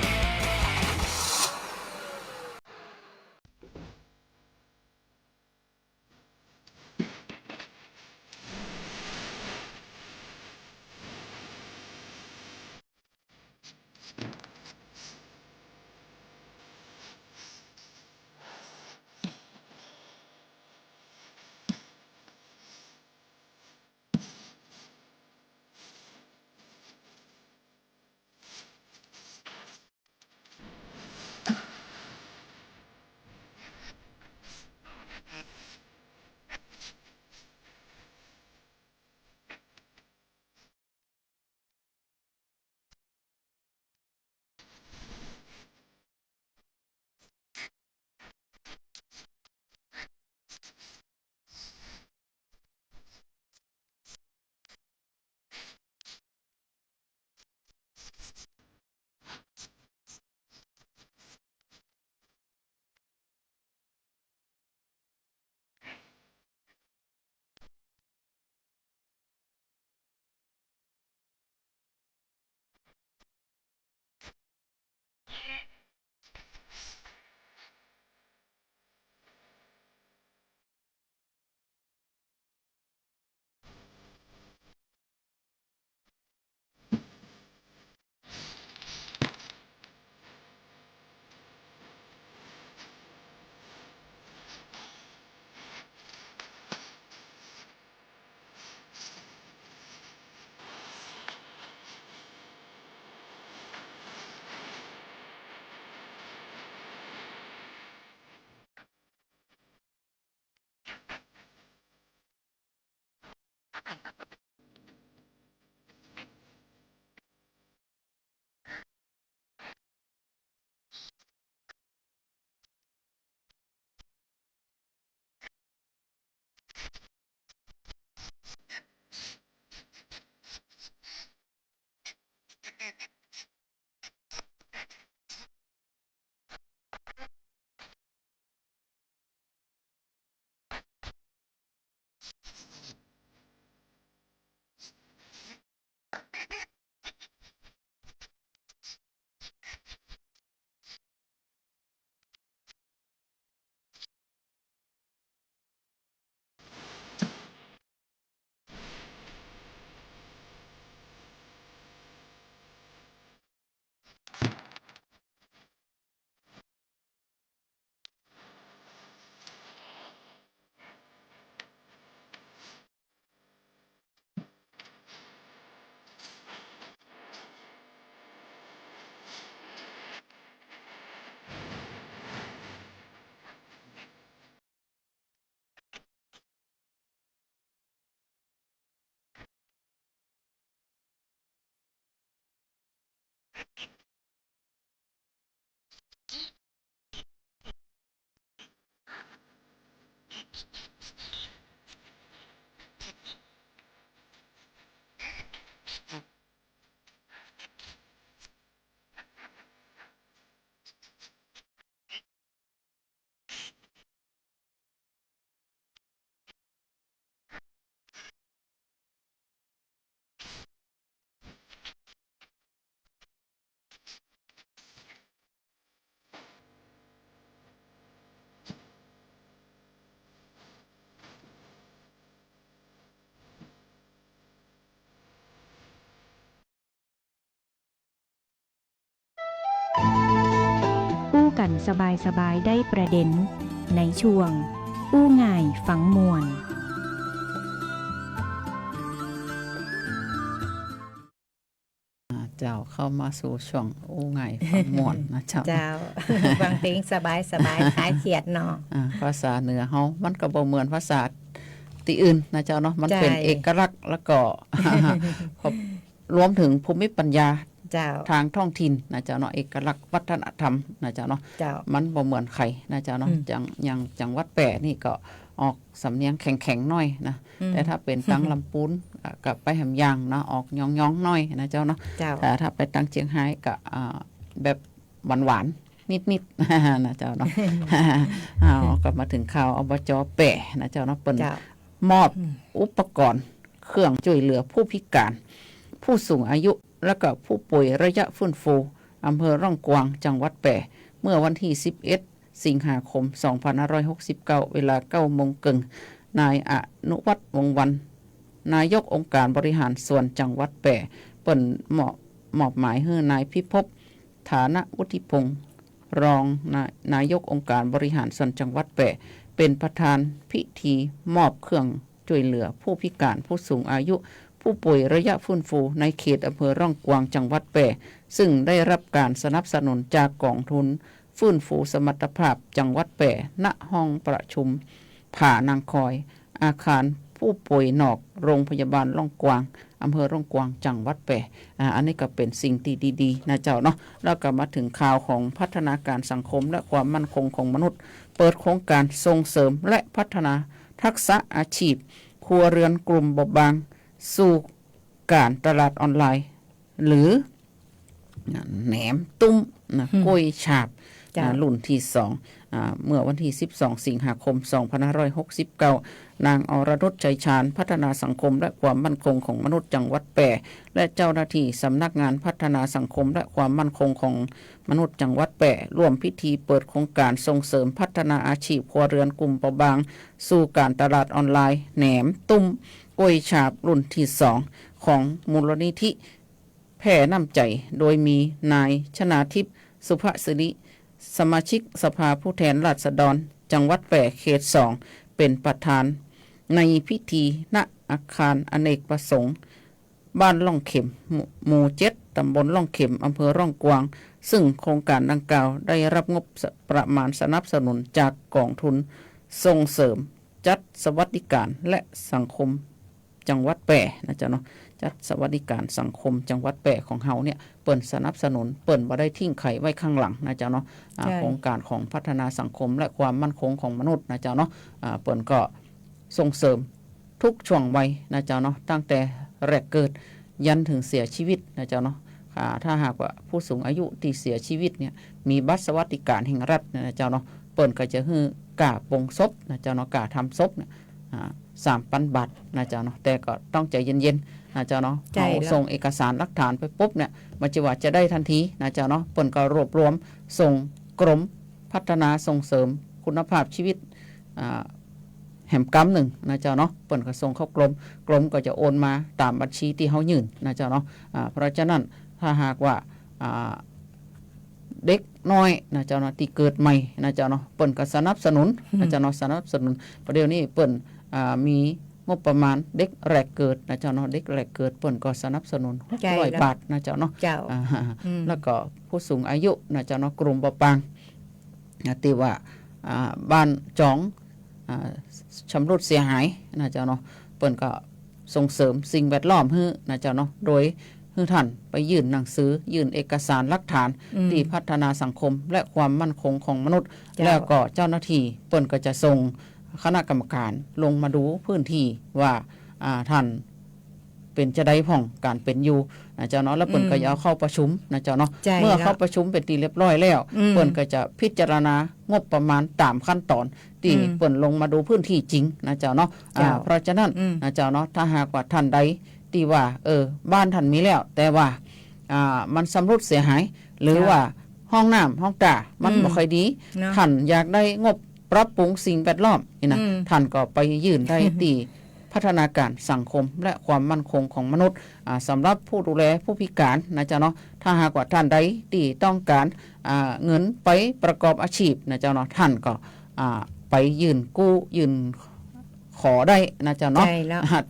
อู้กันสบายๆได้ประเด็นในช่วงอู้ง่ายฝังมวลเจ้าเข้ามาสู่ช่วงอู้ง่ายฝังมวลนะเจ้า เจ้า บางเพลงสบายคลายเครียดเนาะ ภาษาเหนือเฮามันก็บ่เหมือนภาษาที่อื่นนะเจ้าเนาะมันเป็นเอกลักษณ์แล้วก็ รวมถึงภูมิปัญญาทางท้องถิ่นนะเจ้าเนาะเอกลักษณ์วัฒนธรรมนะเจ้าเนาะมันบ่เหมือนใครนะเจ้าเนาะอย่างจังหวัดแปะนี่ก็ออกสำเนียงแข็งๆหน่อยนะแต่ถ้าเป็นตังลำปูนกับไปแหมยางนะออกย่องๆหน่อยนะเจ้าเนาะแต่ถ้าไปตังเชียงไฮ้ก็แบบหวานๆนิดๆนะเจ้าเนาะ ก็มาถึงข่าวอบจแปะนะเจ้าเนาะเปิ้นมอบอุปกรณ์เครื่องช่วยเหลือผู้พิการผู้สูงอายุและก็ผู้ป่วยระยะฟื้นฟูอำเภอร่องกวางจังหวัดแปะเมื่อวันที่11สิงหาคม2569เวลา 9:00 นนายอนุวัฒน์วงศ์วรรณนายกองค์การบริหารส่วนจังหวัดแปะเปิ้นมอบหมายให้นายพิภพฐานะวุฒิพงศ์รองนายกองค์การบริหารส่วนจังหวัดแปะเป็นประธานพิธีมอบเครื่องช่วยเหลือผู้พิการผู้สูงอายุผู้ป่วยระยะฟื้นฟูในเขตอำเภอร่องกวางจังหวัดแปะซึ่งได้รับการสนับสนุนจากกองทุนฟื้นฟูสมรรถภาพจังหวัดแปะณห้องประชุมผานางคอยอาคารผู้ป่วยนอกโรงพยาบาลร่องกวางอำเภอร่องกวางจังหวัดแปะอันนี้ก็เป็นสิ่งที่ดีๆนะเจ้าเนาะแล้วก็มาถึงข่าวของพัฒนาการสังคมและความมั่นคงของมนุษย์เปิดโครงการส่งเสริมและพัฒนาทักษะอาชีพครัวเรือนกลุ่มบอบบางสู่การตลาดออนไลน์หรือแหนมตุ้มกล้วยฉาบรุ่นที่2เมื่อวันที่12สิงหาคม2569นางอรนุชชัยชาญพัฒนาสังคมและความมั่นคงของมนุษย์จังหวัดแปะและเจ้าหน้าที่สำนักงานพัฒนาสังคมและความมั่นคงของมนุษย์จังหวัดแปะร่วมพิธีเปิดโครงการส่งเสริมพัฒนาอาชีพครัวเรือนกลุ่มเปราะบางสู่การตลาดออนไลน์แหนมตุ้มกล้วยฉาบรุ่นที่2ของมูลนิธิแผ่น้ำใจโดยมีนายชนาทิพย์สุภศิริสมาชิกสภาผู้แทนราษฎรจังหวัดแปะเขต2เป็นประธานในพิธีณอาคารอเนกประสงค์บ้านล่องเข็มหมู่7ตำบลล่องเข็มอำเภอร่องกวางซึ่งโครงการดังกล่าวได้รับงบประมาณสนับสนุนจากกองทุนส่งเสริมจัดสวัสดิการและสังคมจังหวัดแปะนะจ๊ะเนาะจัดสวัสดิการสังคมจังหวัดแปะของเฮาเนี่ยเปิ่นสนับสนุนเปิ่นบ่ได้ทิ้งไข่ไว้ข้างหลังนะจ๊ะเนาะโครงการของพัฒนาสังคมและความมั่นคงของมนุษย์นะจ๊ะเนาะเปิ่นก็ส่งเสริมทุกช่วงวัยนะจ๊ะเนาะตั้งแต่แรกเกิดยันถึงเสียชีวิตนะจ๊ะเนาะถ้าหากว่าผู้สูงอายุที่เสียชีวิตเนี่ยมีบัตรสวัสดิการแห่งรัฐนะจ๊ะเนาะเปิ่นก็จะฮือกาปงศพนะจ๊ะเนาะกาทำศพเนี่ย3,000 บาทนะจ๊ะเนาะแต่ก็ต้องใจเย็นๆนะจ๊ะเนาะเอาส่งเอกสารหลักฐานไปปุ๊บเนี่ยมันจะว่าจะได้ทันทีนะจ๊ะเนาะเปิ่นก็รวบรวมส่งกรมพัฒนาส่งเสริมคุณภาพชีวิตแห่มกำหนึ่งนะเจ้าเนาะเปิ่นก็ส่งเข้ากรมก็จะโอนมาตามบัญชีที่เฮายื่นนะเจ้าเนาะเพราะฉะนั้นถ้าหากว่าเด็กน้อยนะเจ้าเนาะที่เกิดใหม่นะเจ้าเนาะเปิ่นก็สนับสนุนนะเจ้าเนาะสนับสนุนประเดี๋ยวนี้เปิ่นมีงบประมาณเด็กแรกเกิดนะเจ้าเนาะเด็กแรกเกิดเปิ่นก็สนับสนุน600 บาทนะเจ้าเนาะแล้วก็ผู้สูงอายุนะเจ้าเนาะกลุ่มเปราะบางที่ว่าบ้านจองชำรุดเสียหายนะเจ้าเนาะเปิ่นก็ส่งเสริมสิ่งแวดล้อมให้นะเจ้าเนาะโดยให้ท่านไปยื่นหนังสือยื่นเอกสารหลักฐานที่พัฒนาสังคมและความมั่นคงของมนุษย์แล้วก็เจ้าหน้าที่เปิ่นก็จะส่งคณะกรรมการลงมาดูพื้นที่ว่าท่านเป็นจะได้พ่องการเป็นอยู่นะเจ้าเนาะแล้วเปิ่นก็จะเอาเข้าประชุมนะเจ้าเนาะเมื่อเข้าประชุมเป็นที่เรียบร้อยแล้วเปิ่นก็จะพิจารณางบประมาณตามขั้นตอนที่เปิ่นลงมาดูพื้นที่จริงนะเจ้าเนาะเพราะฉะนั้นนะเจ้าเนาะถ้าหากว่าท่านใดที่ว่าบ้านท่านมีแล้วแต่ว่ามันชำรุดเสียหายหรือว่าห้องน้ำห้องตามันบ่ค่อยดีท่านอยากได้งบปรับปรุงสิ่งแวดล้อมนี่นะท่านก็ไปยื่นได้ที่ พัฒนาการสังคมและความมั่นคงของมนุษย์สำหรับผู้ดูแลผู้พิการนะเจ้าเนาะถ้าหากว่าท่านใดที่ต้องการเงินไปประกอบอาชีพนะเจ้าเนาะท่านก็ไปยืนกู้ยืนขอได้นะเจ้าเนาะ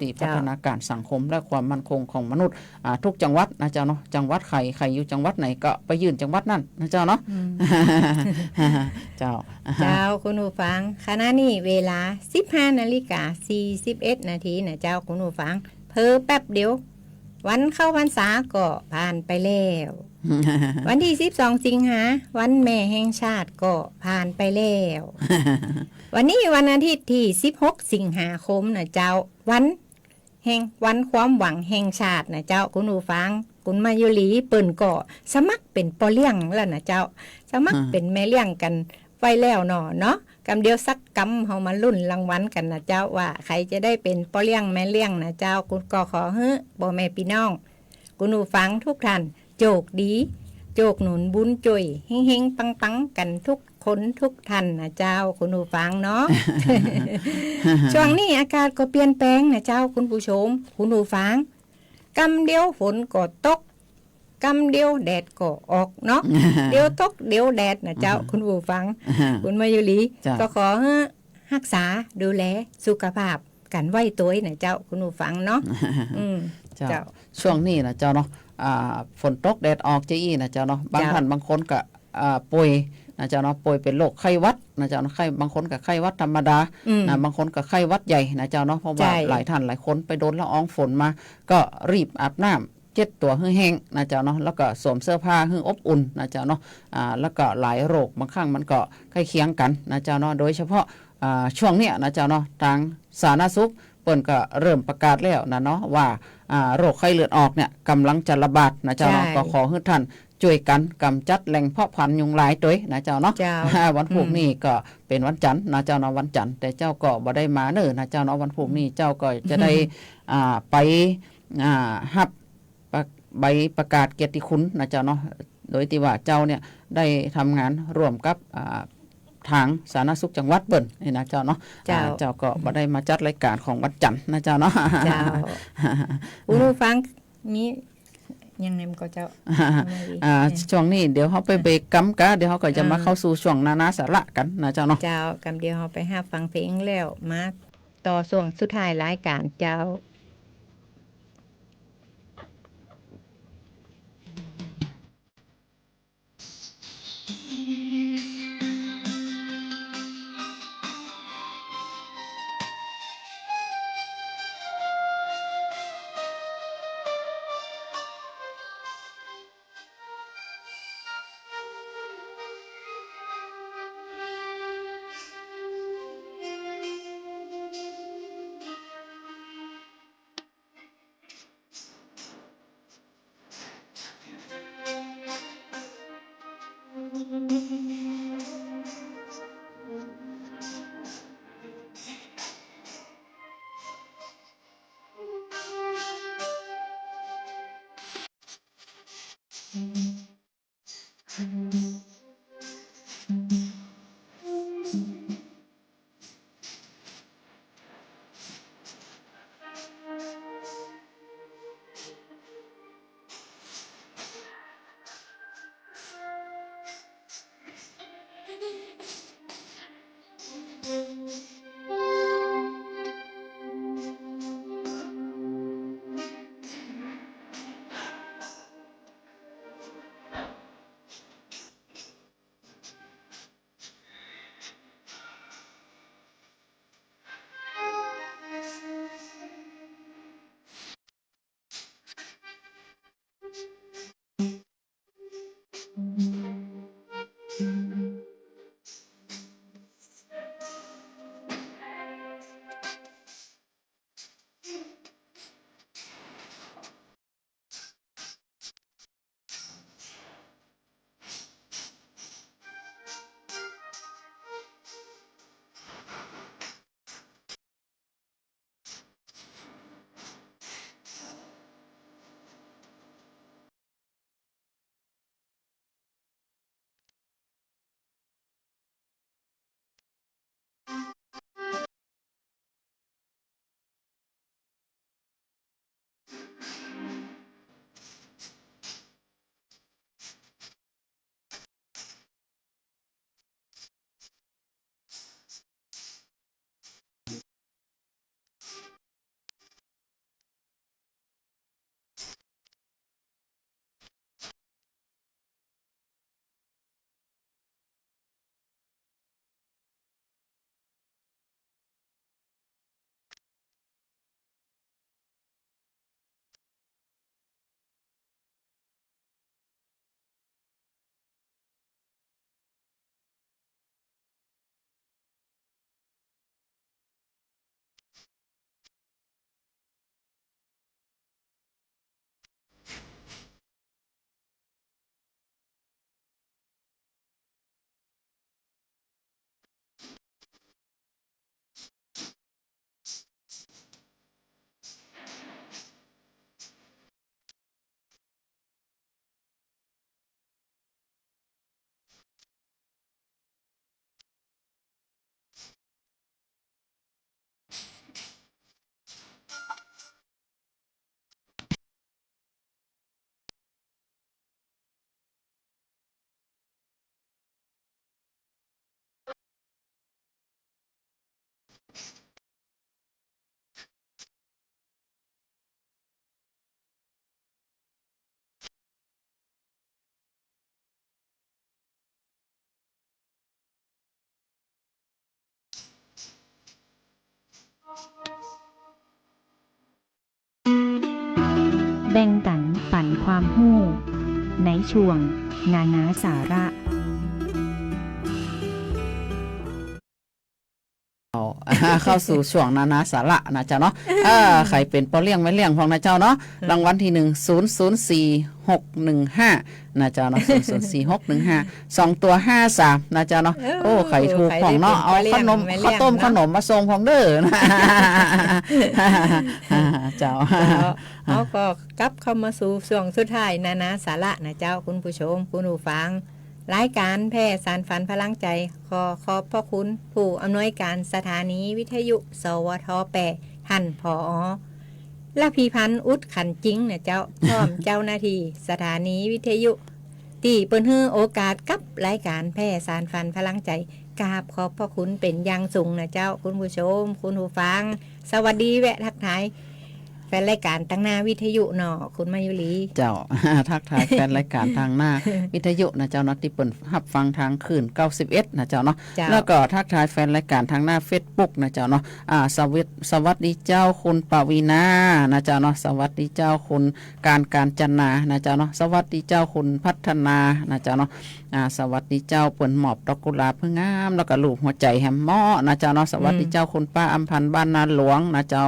ที่พัฒนาการสังคมและความมั่นคงของมนุษย์ทุกจังหวัดนะเจ้าเนาะจังหวัดใครอยู่จังหวัดไหนก็ไปยืนจังหวัดนั่นนะเจ้าเนาะเจ้าคุณผู้ฟังขณะนี้เวลา 15:41 นาทีนะเจ้าคุณผู้ฟังเพิ่แป๊บเดียววันเข้าพรรษาก็ผ่านไปแล้ววันที่12สิงหาวันแม่แห่งชาติก็ผ่านไปแล้ววันนี้วันอาทิตย์ที่16สิงหาคมนะเจ้าวันความหวังแห่งชาตินะเจ้าคุณผู้ฟังคุณมายุรีเปิ่นก็สมัครเป็นปอเลี้ยงแล้วนะเจ้าสมัครเป็นแม่เลี้ยงกันไว้แล้วเนาะกำเดียวสักกำเฮามาลุ้นรางวัลกันนะเจ้าว่าใครจะได้เป็นปอเลี้ยงแม่เลี้ยงนะเจ้าคุณก็ขอให้บ่แม่พี่น้องคุณผู้ฟังทุกท่านโจกดีโจกหนุนบุญจุยเฮงๆปังๆกันทุกคนทุกท่านนะเจ้าคุณผู้ฟังเนาะ ช่วงนี้อากาศก็เปลี่ยนแปลงนะเจ้าคุณผู้ชมคุณผู้ฟังกำเดียวฝนก็ตกกำเดียวแดดก็ออกเนาะ เดียวตกเดียวแดดนะเจ้าคุณผู้ฟังคุณมายุรีก็ขอให้รักษาดูแลสุขภาพกันไว้ตัวนะเจ้าคุณผู้ฟังเนาะเจ้าช่วงนี้นะเจ้าเนาะฝนตกแดดออกเจี้นะเจ้าเนาะบางท่านบางคนก็ป่วยนะเจ้าเนาะป่วยเป็นโรคไข้หวัดนะเจ้าเนาะไข้บางคนก็ไข้หวัดธรรมดานะบางคนก็ไข้หวัดใหญ่นะเจ้าเนาะเพราะว่าหลายท่านหลายคนไปโดนละอองฝนมาก็รีบอาบน้ำเช็ดตัวให้แห้งนะเจ้าเนาะแล้วก็สวมเสื้อผ้าให้อบอุ่นนะเจ้าเนาะแล้วก็หลายโรคบางครั้งมันก็ใกล้เคียงกันนะเจ้าเนาะโดยเฉพาะช่วงเนี้ยนะเจ้าเนาะทางสาธารณสุขเปิ้นก็เริ่มประกาศแล้วนะเนาะว่าโรคไข้เลือดออกเนี่ยกำลังจะระบาดนะเจ้าเนาะก็ขอให้ท่านช่วยกันกำจัดแหล่งเพาะพันธุ์ยุงลายตัวนะเจ้าเนาะวันพรุ่งนี้ก็เป็นวันจันทร์นะเจ้าเนาะวันจันทร์แต่เจ้าก็บ่ได้มาเนอะนะเจ้าเนาะวันพรุ่งนี้เจ้าก็จะได้ไปรับใบประกาศเกียรติคุณนะเจ้าเนาะโดยที่ว่าเจ้าเนี่ยได้ทำงานร่วมกับทางสาธารณสุขจังหวัดเบิ่นนี่นะเจ้าเนาะเจ้าก็บ่ได้มาจัดรายการของวันจันทร์นะเจ้าเนาะเจ้าผู้ฟังมียังไงมันก็เจ้าช่วงนี้เดี๋ยวเขาไปเบรกกัมกะเดี๋ยวเขาก็จะมาเข้าสู่ช่วงนานาสาระกันนะเจ้าเนาะเจ้ากำเดียวเขาไปหาฟังเพลงแล้วมาต่อช่วงสุดท้ายรายการเจ้า บ่งกันปั่นความหู้ในช่วงนานาสาระเข้าสู่ช่วงนานาสาระนะเจ้าเนาะใครเป็นปอเลี้ยงไม่เลี้ยงของนะเจ้าเนาะรางวัลที่1004615นะเจ้าเนาะ0044615 2ตัว53นะเจ้าเนาะโอ้ใครถูกของเนาะเอาขนมข้าวต้มขนมมาส่งของเด้อนะเจ้าเขาก็กลับเข้ามาสู่ช่วงสุดท้ายนานาสาระนะเจ้าคุณผู้ชมคุณผู้ฟังรายการแพร่สารฝันพลังใจขอขอบพระคุณผู้อำนวยการสถานีวิทยุสวท8ท่านผอ.และพีพันธ์อุดขันจริงนะเจ้าพร้อมเจ้าหน้าที่สถานีวิทยุที่เปิ้นให้โอกาสกับรายการแพร่สารฝันพลังใจกราบขอบพระคุณเป็นอย่างสูงนะเจ้าคุณผู้ชมคุณผู้ฟังสวัสดีแวะทักทายแฟนรายการตั้งหน้าวิทยุเนาะคุณมายุรีเจ้า ทักทายแฟนรายการทางหน้า วิทยุนะเจ้าเนาะที่เปิดรับฟังทางคืน91นะเจ้าเนาะแล้วก็ทักทายแฟนรายการทางหน้า Facebook นะเจ้าเนาะสวัสดีเจ้าคุณปวีนานะเจ้าเนาะสวัสดีเจ้าคุณการจนานะเจ้าเนาะสวัสดีเจ้าคุณพัฒนานะเจ้าเนาะสวัสดีเจ้าเปิ่นหมอบดอกกุหลาบเพื่องามแล้วก็รูปหัวใจแฮมหม้อนะเจ้าเนาะสวัสดีเจ้าคุณป้าอำพันธ์บ้านนาหลวงนะเจ้า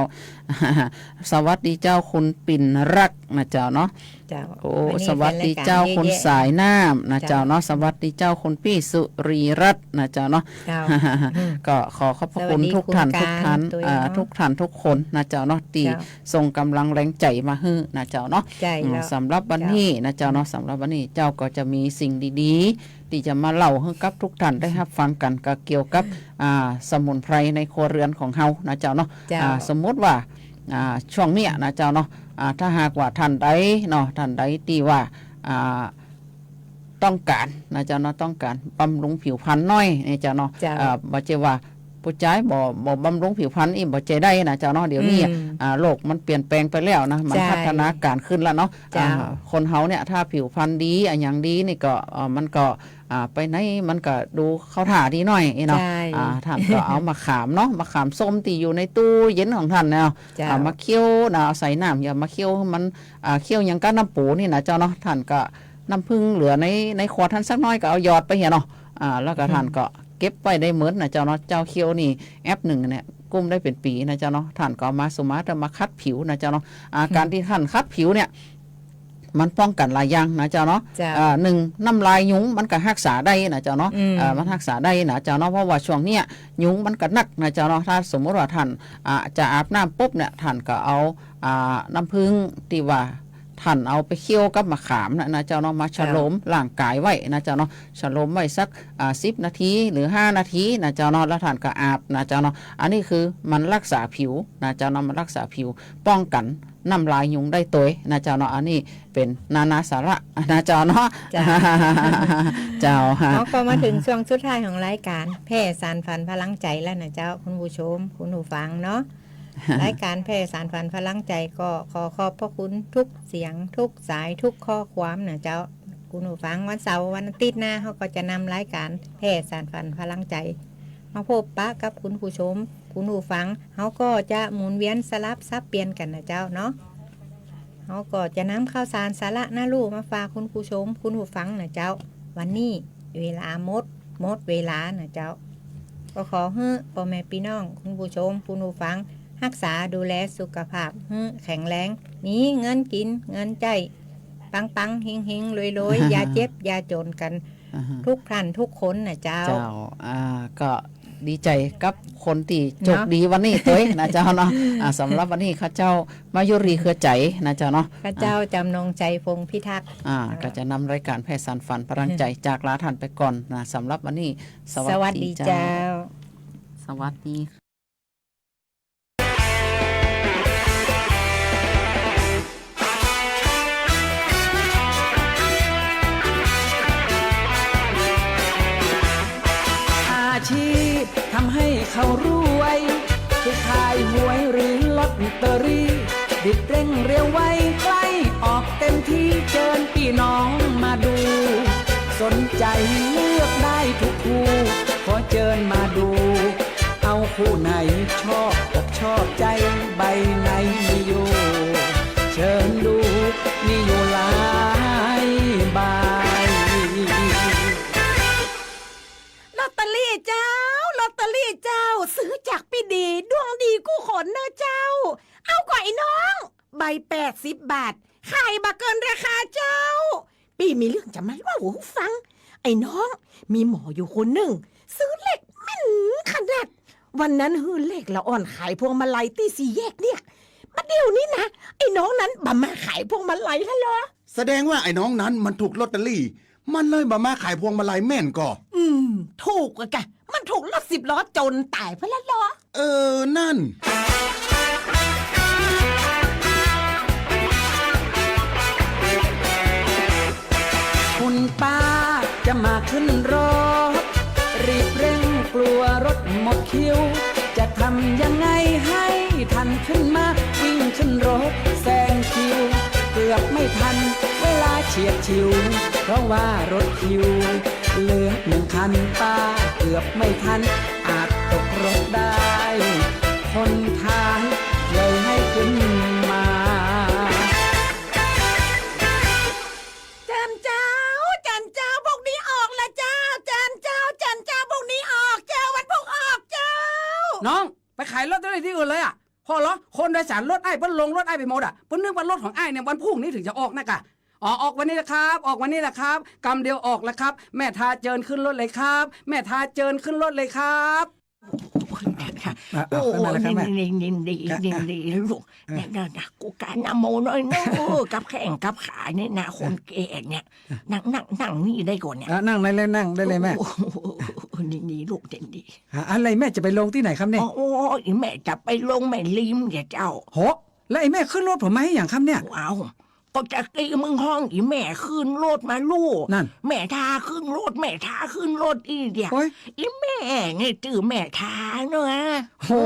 สวัสดีเจ้าคุณปิ่นรักนะเจ้าเนาะโอ้สวัสดีเจ้าคุณสายน้ำนะเจ้าเนาะสวัสดีเจ้าคุณพี่สุรีรัตน์นะเจ้าเนาะก็ขอขอบพระคุณทุกท่านทุกท่านทุกคนนะเจ้าเนาะที่ส่งกำลังแรงใจมาให้นะเจ้าเนาะสำหรับวันนี้นะเจ้าเนาะสำหรับวันนี้เจ้าก็จะมีสิ่งดีๆที่จะมาเล่าให้กับทุกท่านได้รับฟังกันก็เกี่ยวกับสมุนไพรในครัวเรือนของเฮานะเจ้าเนาะสมมติว่าช่วงนี้นะเจ้าเนาะถ้าหากว่าท่านใดเนาะท่านใดที่ว่าต้องการนะเจ้าเนาะต้องการบำรุงผิวพรรณน้อยนี่เจ้าเนาะบ่เจว่าผู้ชายบ่บำรุงผิวพรรณอีบ่ใจได้นะเจ้าเนาะเดี๋ยวนี้โลกมันเปลี่ยนแปลงไปแล้วนะมันพัฒนาการขึ้นแล้วเนาะคนเฮาเนี่ยถ้าผิวพรรณดีอย่างดีนี่ก็มันก็ไปไหนมันก็ดูเข้าท่าดีหน่อยเนาะท่านก็เอามาขามเนาะมาขามส้มที่อยู่ในตู้เย็นของท่านเนาะมาเคี่ยวนะใส่น้ำอย่ามาเคี่ยวมันเคี่ยวอย่างกับน้ำปูนี่นะเจ้าเนาะท่านก็น้ำผึ้งเหลือในขวดท่านสักน้อยก็เอาหยอดไปเหี่ยเนาะแล้วก็ท่านก็เก็บไว้ได้เหมือนนะเจ้าเนาะเจ้าเคี่ยวนี่แอปหนึ่งเนี่ยกุ้มได้เป็นปีนะเจ้าเนาะท่านก็มาสมาจะมาคัดผิวนะเจ้าเนาะการที่ท่านคัดผิวเนี่ยมันป้องกันหลายอย่างนะเจ้าเนาะหนึ่งน้ำลายยุงมันก็รักษาได้นะเจ้าเนาะมันรักษาได้นะเจ้าเนาะเพราะว่าช่วงเนี้ยยุงมันก็นักนะเจ้าเนาะถ้าสมมติว่าท่านจะอาบน้ำปุ๊บเนี่ยท่านก็เอาน้ำผึ้งที่ว่าท่านเอาไปเคี่ยวกับมะขามนะเจ้าเนาะมาฉโลมร่างกายไว้นะเจ้าเนาะฉโลมไว้สัก10 นาทีหรือ5 นาทีนะเจ้าเนาะแล้วท่านก็อาบนะเจ้าเนาะอันนี้คือมันรักษาผิวนะเจ้าเนาะมันรักษาผิวป้องกันน้ำลายยุงได้ตัวนะเจ้าเนาะอันนี้เป็นนานาสาระนะเจ้าเนาะเจ้าเขาก็มาถึงช่วงสุดท้ายของรายการแพร่สารฝันพลังใจแล้วนะเจ้าคุณผู้ชมคุณผู้ฟังเนาะรายการแพร่สารฝันพลังใจก็ขอขอบพระคุณทุกเสียงทุกสายทุกข้อความนะเจ้าคุณผู้ฟังวันเสาร์วันอาทิตย์หน้าเขาก็จะนำรายการแพร่สารฝันพลังใจมาพบปะกับคุณผู้ชมคุณผู้ฟังเขาก็จะหมุนเวียนสลับซับเปลี่ยนกันนะเจ้าเนาะเขาก็จะนำข่าวสารสาระน่ารู้มาฝากคุณผู้ชมคุณผู้ฟังนะเจ้าวันนี้เวลาหมดเวลานะเจ้าก็ขอให้พ่อแม่พี่น้องคุณผู้ชมคุณผู้ฟังรักษาดูแลสุขภาพแข็งแรงมีเงินกินเงินใจปังๆหิงๆรวยๆ อย่าเจ็บอย่าจนกันทุกท่านทุกคนนะเจ้าก็ดีใจกับคนที่โชคดีวันนี้ตัวนะเจ้าเนาะสำหรับวันนี้ข้าเจ้ามายุรีเครือใจนะเจ้าเนาะข้าเจ้าจำนงใจพงพิทักษ์ก็จะนำรายการแพร่สารฝันพลังใจจากลาท่านไปก่อนนะสำหรับวันนี้สวัสดีเจ้าสวัสดีอาชีพทำให้เขารวยคือขายหวยหรือลอตเตอรี่ดิดเร่งเร็วไวใกล้ออกเต็มที่เชิญพี่น้องมาดูสนใจเลือกได้ทุกคู่ขอเชิญมาดูเอาคู่ไหนชอบอกชอบใจใบไหนมีอยู่เชิญดู มีอยู่หลายใบ ลอตเตอรี่เจ้าลอตเตอรี่เจ้าซื้อจากพี่ดีดวงดีกู้ขนเนอะเจ้าเอาก่อนไอ้น้องใบ80 บาทขายบาเกินราคาเจ้าพี่มีเรื่องจะมาเล่าให้ฟังไอ้น้องมีหมออยู่คนหนึ่งซื้อเหล็กแม่นขนาดวันนั้นฮือเหล็กละอ่อนขายพวงมาลัยที่สี่แยกเนี่ยมาเดี๋ยวนี้นะไอ้น้องนั้นบ่มาขายพวงมาลัยแล้วเหรอ แสดงว่าไอ้น้องนั้นมันถูกลอตเตอรี่มันเลยบ่มาขายพวงมาลัยแม่นก่อถูกอะกะมันถูกรถ10 ล้อจนตายไปแล้วเหรอนั่นคุณป้าจะมาขึ้นรถรีบเร่งกลัวรถหมดคิวจะทำยังไงให้ทันขึ้นมาวิ่งขึ้นรถแซงคิวเกือบไม่ทันเวลาเฉียดชิวเพราะว่ารถคิวเหลือ1 คันป้าเกือบไม่ทันอาจตกรถได้คนท้ายเลยให้ขึ้นมาจันเจ้าพวกนี้ออกละเจ้าจันเจ้าพวกนี้ออกเจ้าวันพวกออกเจ้าน้องไปขายรถได้ที่อื่นเลยอ่ะพอเหรอคนโดยสารรถไอ้เพิ่นลงรถไอ้ไปหมดอ่ะเพิ่นนึกว่ารถของไอ้เนี่ยวันพรุ่งนี้ถึงจะออกนะกะออกวันนี้แหละครับออกวันนี้แหละครับกำเดียวออกแล้วครับแม่ทาเจิญขึ้นรถเลยครับแม่ทาเจิญขึ้นรถเลยครับโอ้ดีลูกเนี่ยกูการนโมน้อยกับแข้งกับขาเนี่ยนะคนแก่เนี่ยนั่งนี่ได้ก่อนเนี่ยนั่งได้เลยนั่งได้เลยแม่นี่ลูกเด่นดีอะไรแม่จะไปลงที่ไหนครับเนี่ยโอ้ยแม่จะไปลงแม่ลิมเนี่ยเจ้าโหแล้วไอ้แม่ขึ้นรถผมมาให้อย่างครับเนี่ยเอาก็จะตีมึงห้องอีแม่ขึ้นรถมาลูกนั่นแม่ทาขึ้นรถอีเดียวอีแม่ไงจื่อแม่ทาเนอะโอ้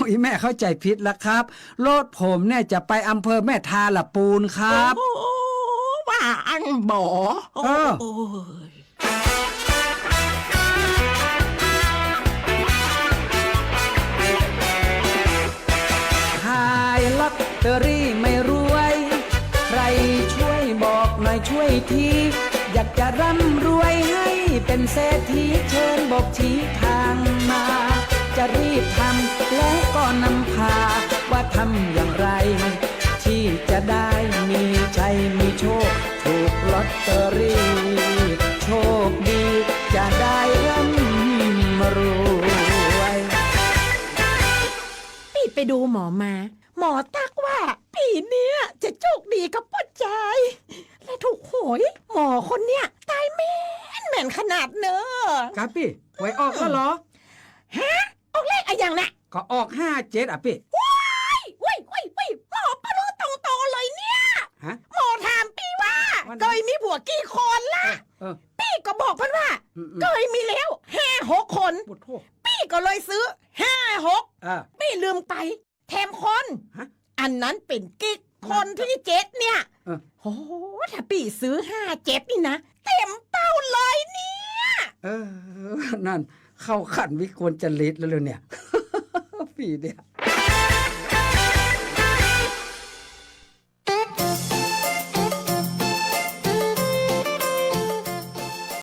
อีแม่เข้าใจผิดแล้วครับรถผมเนี่ยจะไปอำเภอแม่ทาละปูนครับโอ้ว่าอันบ่ขายลอตเตอรี่ไม่รวยใครช่วยบอกหน่อยช่วยทีอยากจะร่ำรวยให้เป็นเศรษฐีเชิญบอกชี้ทางมาจะรีบทำแล้วก็นำพาว่าทำอย่างไรที่จะได้มีชัยมีโชคถูกลอตเตอรี่โชคดีจะได้ร่ำรวยพี่ไปดูหมอมาหมอทักว่าปีเนี้ยจะโชคดีกับป้าใจและถูกหวยหมอคนเนี้ยตายแม่นขนาดเนอะครับพี่หวยออกแล้วเหรอฮะออกเลขอะไรอย่างน่ะก็ออก57อ่ะพี่ว้ายหมอปรู้ตรงๆเลยเนี่ยหมอถามพี่ว่าเคยมีผัวกี่คนล่ะพี่ก็บอกเพิ่นว่าเคยมีแล้ว 5-6 คนพี่ก็เลยซื้อ56พี่ลืมไปแถมคนอันนั้นเป็นกิ๊กคนที่7เนี่ยโอ้ถ้าพี่ซื้อ57นี่นะเต็มเป้าเลยเนี่ยนั่นเข้าขันวิกลจริตแล้วเนี่ยพี่เนี่ย